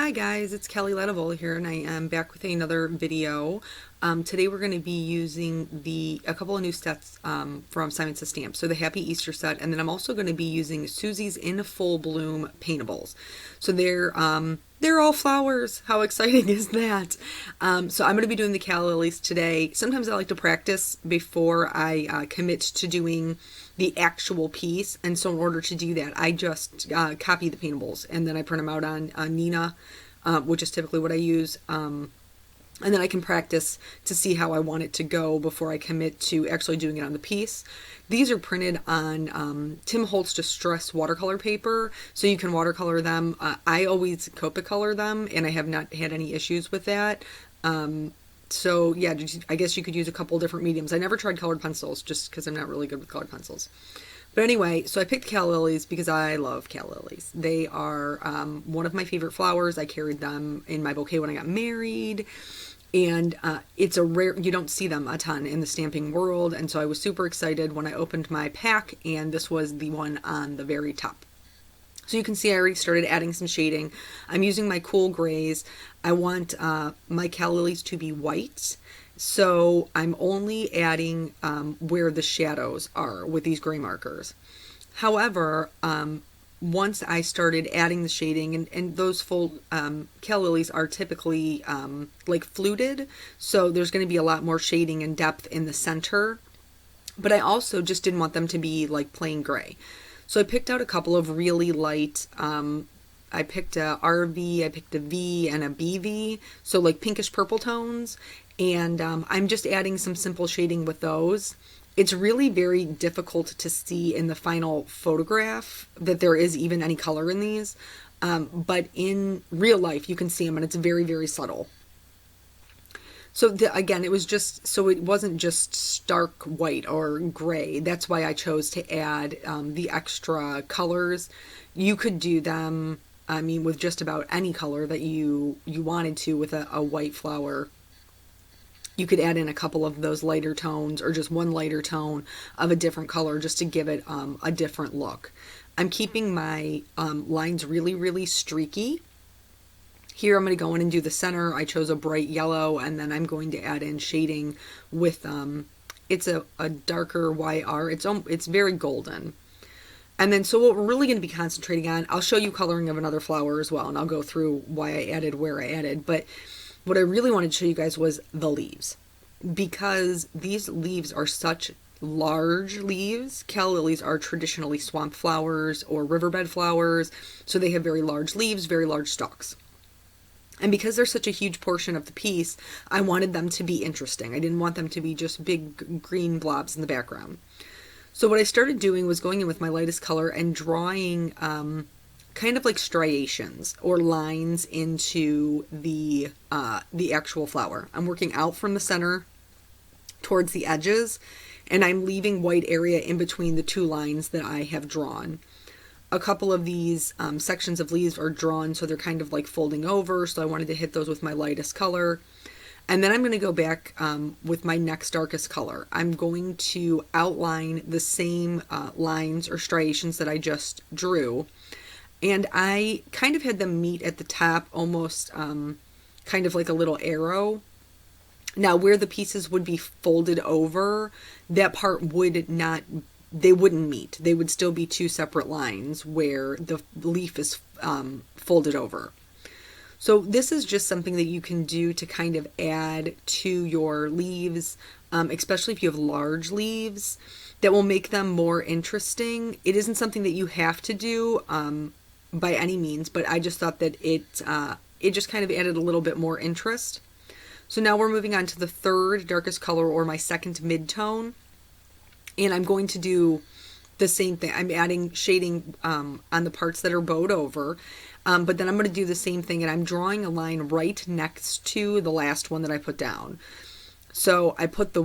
Hi guys, it's Calla Lilies here, and I am back with another video. Today we're going to be using a couple of new sets from Simon Says Stamps. So the Happy Easter set, and then I'm also going to be using Susie's In Full Bloom paintables. So they're all flowers. How exciting is that? So I'm going to be doing the Calla Lilies today. Sometimes I like to practice before I commit to doing the actual piece, and so in order to do that, I just copy the paintables and then I print them out on Nina, which is typically what I use, and then I can practice to see how I want it to go before I commit to actually doing it on the piece. These are printed on Tim Holtz Distress watercolor paper, so you can watercolor them. I always copic color them, and I have not had any issues with that. So yeah, I guess you could use a couple different mediums. I never tried colored pencils just because I'm not really good with colored pencils. But anyway, so I picked Calla Lilies because I love Calla Lilies. They are one of my favorite flowers. I carried them in my bouquet when I got married. And it's a rare, you don't see them a ton in the stamping world. And so I was super excited when I opened my pack, and this was the one on the very top. So you can see I already started adding some shading. I'm using my cool grays. I want my Calla Lilies to be white, so I'm only adding where the shadows are with these gray markers. However, once I started adding the shading, and those full Calla Lilies are typically like fluted, so there's going to be a lot more shading and depth in the center, but I also just didn't want them to be like plain gray. So I picked out a couple of really light, I picked a RV, I picked a V, and a BV, so like pinkish purple tones, and I'm just adding some simple shading with those. It's really very difficult to see in the final photograph that there is even any color in these, but in real life you can see them, and it's very, very subtle. So again, it was just, so it wasn't just stark white or gray. That's why I chose to add the extra colors. You could do them, I mean, with just about any color that you wanted to with a white flower. You could add in a couple of those lighter tones, or just one lighter tone of a different color just to give it a different look. I'm keeping my lines really, really streaky. Here I'm going to go in and do the center. I chose a bright yellow, and then I'm going to add in shading with, it's a darker YR. It's very golden. And then, so what we're really going to be concentrating on, I'll show you coloring of another flower as well, and I'll go through why I added where I added. But what I really wanted to show you guys was the leaves, because these leaves are such large leaves. Calla Lilies are traditionally swamp flowers or riverbed flowers, so they have very large leaves, very large stalks. And because they're such a huge portion of the piece, I wanted them to be interesting. I didn't want them to be just big green blobs in the background. So what I started doing was going in with my lightest color and drawing kind of like striations or lines into the actual flower. I'm working out from the center towards the edges, and I'm leaving white area in between the two lines that I have drawn. A couple of these sections of leaves are drawn, so they're kind of like folding over, so I wanted to hit those with my lightest color. And then I'm going to go back with my next darkest color. I'm going to outline the same lines or striations that I just drew. And I kind of had them meet at the top, almost kind of like a little arrow. Now, where the pieces would be folded over, that part would not, they wouldn't meet. They would still be two separate lines where the leaf is folded over. So this is just something that you can do to kind of add to your leaves, especially if you have large leaves, that will make them more interesting. It isn't something that you have to do by any means, but I just thought that it just kind of added a little bit more interest. So now we're moving on to the third darkest color, or my second mid-tone. And I'm going to do the same thing. I'm adding shading on the parts that are bowed over. But then I'm going to do the same thing, and I'm drawing a line right next to the last one that I put down. So I put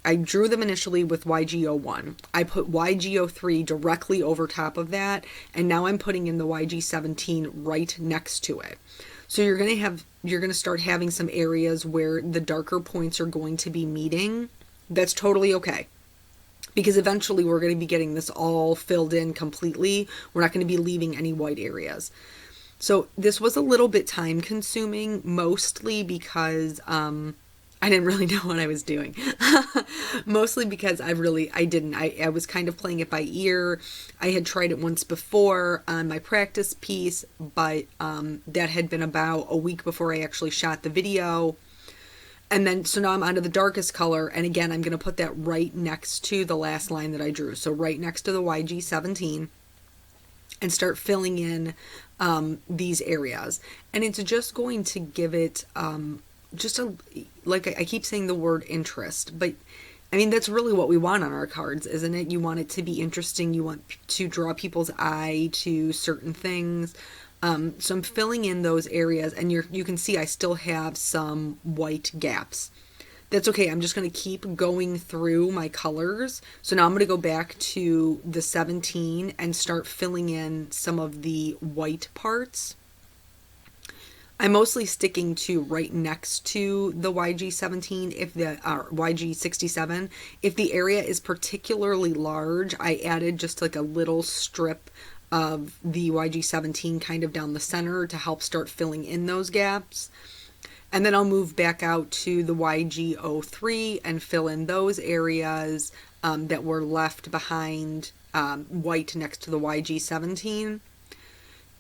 I drew them initially with YG01. I put YG03 directly over top of that, and now I'm putting in the YG17 right next to it. So you're going to start having some areas where the darker points are going to be meeting. That's totally okay, because eventually we're going to be getting this all filled in completely. We're not going to be leaving any white areas. So this was a little bit time consuming, mostly because I didn't really know what I was doing. Mostly because I didn't. I was kind of playing it by ear. I had tried it once before on my practice piece, but that had been about a week before I actually shot the video. And then, so now I'm onto the darkest color, and again, I'm going to put that right next to the last line that I drew. So right next to the YG17, and start filling in these areas. And it's just going to give it just a, like I keep saying the word interest, but I mean, that's really what we want on our cards, isn't it? You want it to be interesting. You want to draw people's eye to certain things. So I'm filling in those areas, and you can see I still have some white gaps. That's okay. I'm just going to keep going through my colors. So now I'm going to go back to the 17 and start filling in some of the white parts. I'm mostly sticking to right next to the YG17, if the YG67. If the area is particularly large, I added just like a little strip of the YG17 kind of down the center to help start filling in those gaps. And then I'll move back out to the YG03 and fill in those areas that were left behind white next to the YG17.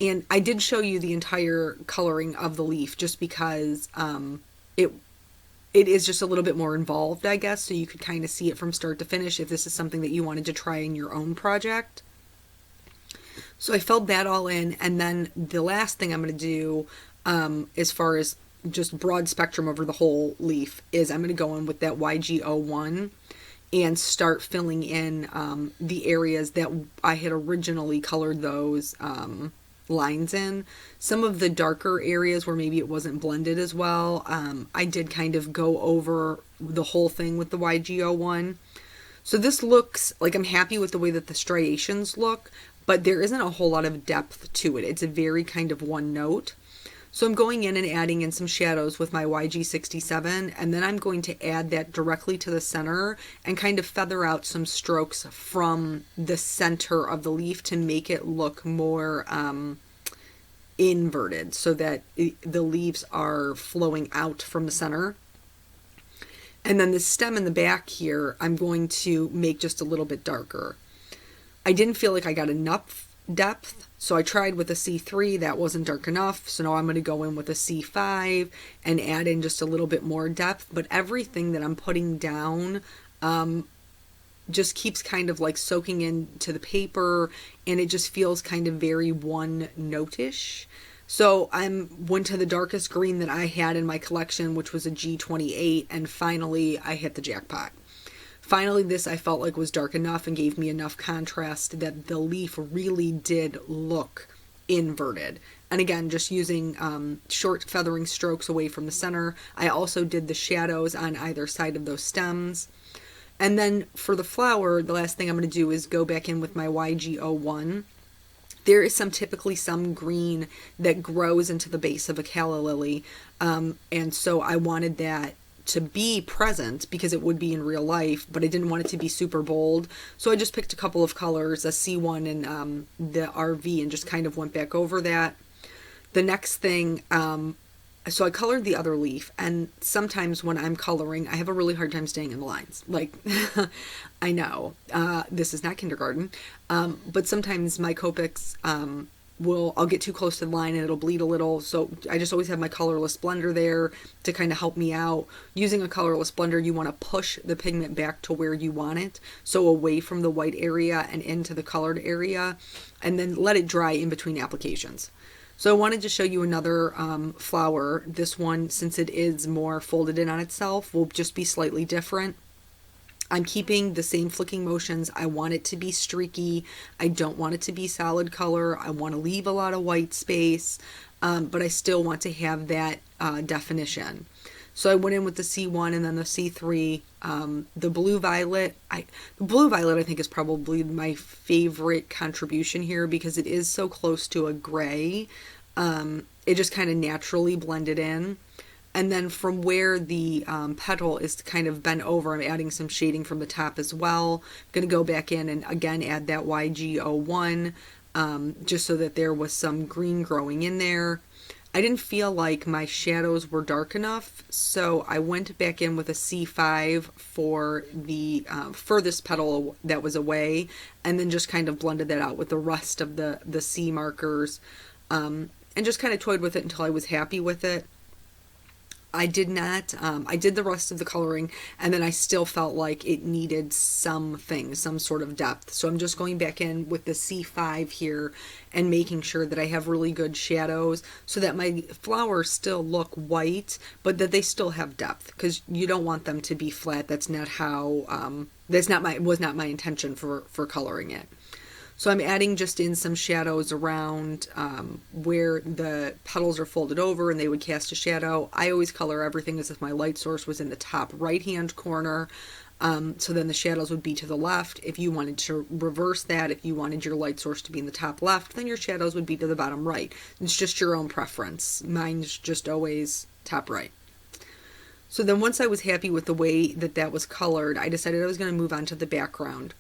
And I did show you the entire coloring of the leaf just because it is just a little bit more involved, I guess, so you could kind of see it from start to finish if this is something that you wanted to try in your own project. So I filled that all in, and then the last thing I'm going to do as far as just broad spectrum over the whole leaf is I'm going to go in with that YG01 and start filling in the areas that I had originally colored those lines in. Some of the darker areas where maybe it wasn't blended as well, I did kind of go over the whole thing with the YG01. So this looks like I'm happy with the way that the striations look, but there isn't a whole lot of depth to it. It's a very kind of one note. So I'm going in and adding in some shadows with my YG67, and then I'm going to add that directly to the center and kind of feather out some strokes from the center of the leaf to make it look more inverted, so that the leaves are flowing out from the center. And then the stem in the back here, I'm going to make just a little bit darker. I didn't feel like I got enough depth, so I tried with a C3. That wasn't dark enough, so now I'm going to go in with a C5 and add in just a little bit more depth. But everything that I'm putting down just keeps kind of like soaking into the paper, and it just feels kind of very one notish. So I went to the darkest green that I had in my collection, which was a G28, and finally I hit the jackpot. Finally, this I felt like was dark enough and gave me enough contrast that the leaf really did look inverted. And again, just using short feathering strokes away from the center. I also did the shadows on either side of those stems. And then for the flower, the last thing I'm going to do is go back in with my YG01. There is typically some green that grows into the base of a calla lily. And so I wanted that to be present because it would be in real life, but I didn't want it to be super bold. So I just picked a couple of colors, a C1 and the RV, and just kind of went back over that. The next thing, so I colored the other leaf, and sometimes when I'm coloring, I have a really hard time staying in the lines. Like, I know, this is not kindergarten, but sometimes my copics, I'll get too close to the line and it'll bleed a little. So I just always have my colorless blender there to kind of help me out. Using a colorless blender, you want to push the pigment back to where you want it, so away from the white area and into the colored area, and then let it dry in between applications. So I wanted to show you another flower. This one, since it is more folded in on itself, will just be slightly different. I'm keeping the same flicking motions. I want it to be streaky. I don't want it to be solid color. I want to leave a lot of white space, but I still want to have that definition. So I went in with the C1 and then the C3. The blue violet, I think is probably my favorite contribution here because it is so close to a gray. It just kind of naturally blended in. And then from where the petal is kind of bent over, I'm adding some shading from the top as well. I'm going to go back in and again add that YG01 just so that there was some green growing in there. I didn't feel like my shadows were dark enough, so I went back in with a C5 for the furthest petal that was away, and then just kind of blended that out with the rest of the C markers, and just kind of toyed with it until I was happy with it. I did not, I did the rest of the coloring, and then I still felt like it needed something, some sort of depth. So I'm just going back in with the C5 here and making sure that I have really good shadows so that my flowers still look white, but that they still have depth, because you don't want them to be flat. That's not how, was not my intention for coloring it. So I'm adding just in some shadows around where the petals are folded over and they would cast a shadow. I always color everything as if my light source was in the top right-hand corner. So then the shadows would be to the left. If you wanted to reverse that, if you wanted your light source to be in the top left, then your shadows would be to the bottom right. It's just your own preference. Mine's just always top right. So then once I was happy with the way that that was colored, I decided I was going to move on to the background.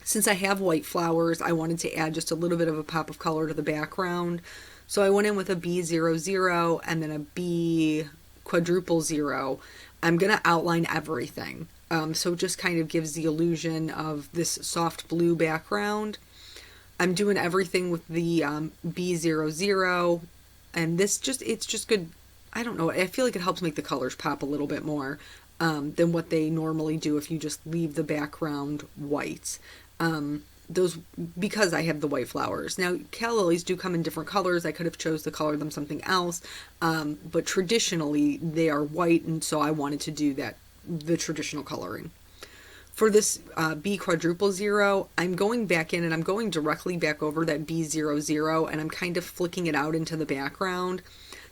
Since I have white flowers, I wanted to add just a little bit of a pop of color to the background. So I went in with a B00 and then a B quadruple 0. I'm going to outline everything. So it just kind of gives the illusion of this soft blue background. I'm doing everything with the B00, and it's just good. I don't know. I feel like it helps make the colors pop a little bit more than what they normally do if you just leave the background white. Those, because I have the white flowers. Now, Calla Lilies do come in different colors. I could have chose to color them something else, but traditionally they are white, and so I wanted to do that, the traditional coloring. For this B quadruple 0, I'm going back in and I'm going directly back over that B00, and I'm kind of flicking it out into the background.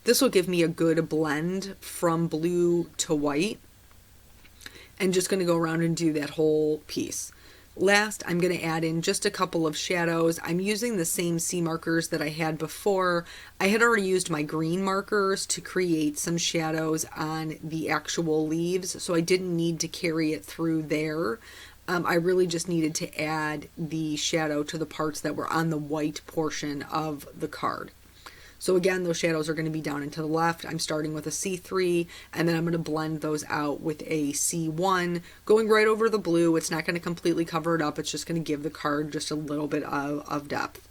This will give me a good blend from blue to white, and just going to go around and do that whole piece. Last, I'm going to add in just a couple of shadows. I'm using the same C markers that I had before. I had already used my green markers to create some shadows on the actual leaves, so I didn't need to carry it through there. I really just needed to add the shadow to the parts that were on the white portion of the card. So again, those shadows are going to be down and to the left. I'm starting with a C3, and then I'm going to blend those out with a C1, going right over the blue. It's not going to completely cover it up. It's just going to give the card just a little bit of depth.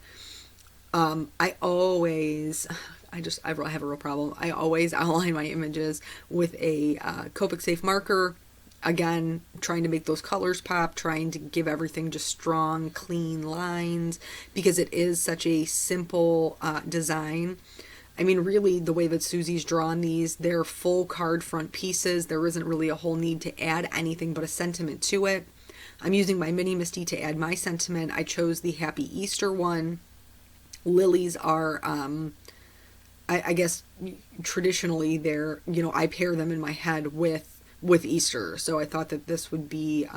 I have a real problem. I always outline my images with a Copic safe marker. Again, trying to make those colors pop, trying to give everything just strong, clean lines, because it is such a simple design. I mean, really, the way that Susie's drawn these, they're full card front pieces. There isn't really a whole need to add anything but a sentiment to it. I'm using my Mini Misty to add my sentiment. I chose the Happy Easter one. Lilies are, I guess, traditionally, they're, I pair them in my head with Easter, so I thought that this would be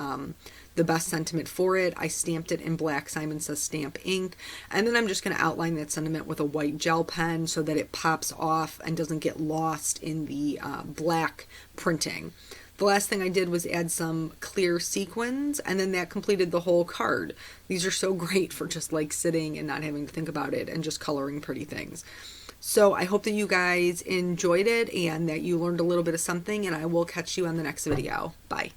the best sentiment for it. I stamped it in black Simon Says stamp ink, and then I'm just going to outline that sentiment with a white gel pen so that it pops off and doesn't get lost in the black printing. The last thing I did was add some clear sequins, and then that completed the whole card. These are so great for just like sitting and not having to think about it and just coloring pretty things. So I hope that you guys enjoyed it and that you learned a little bit of something, and I will catch you on the next video. Bye.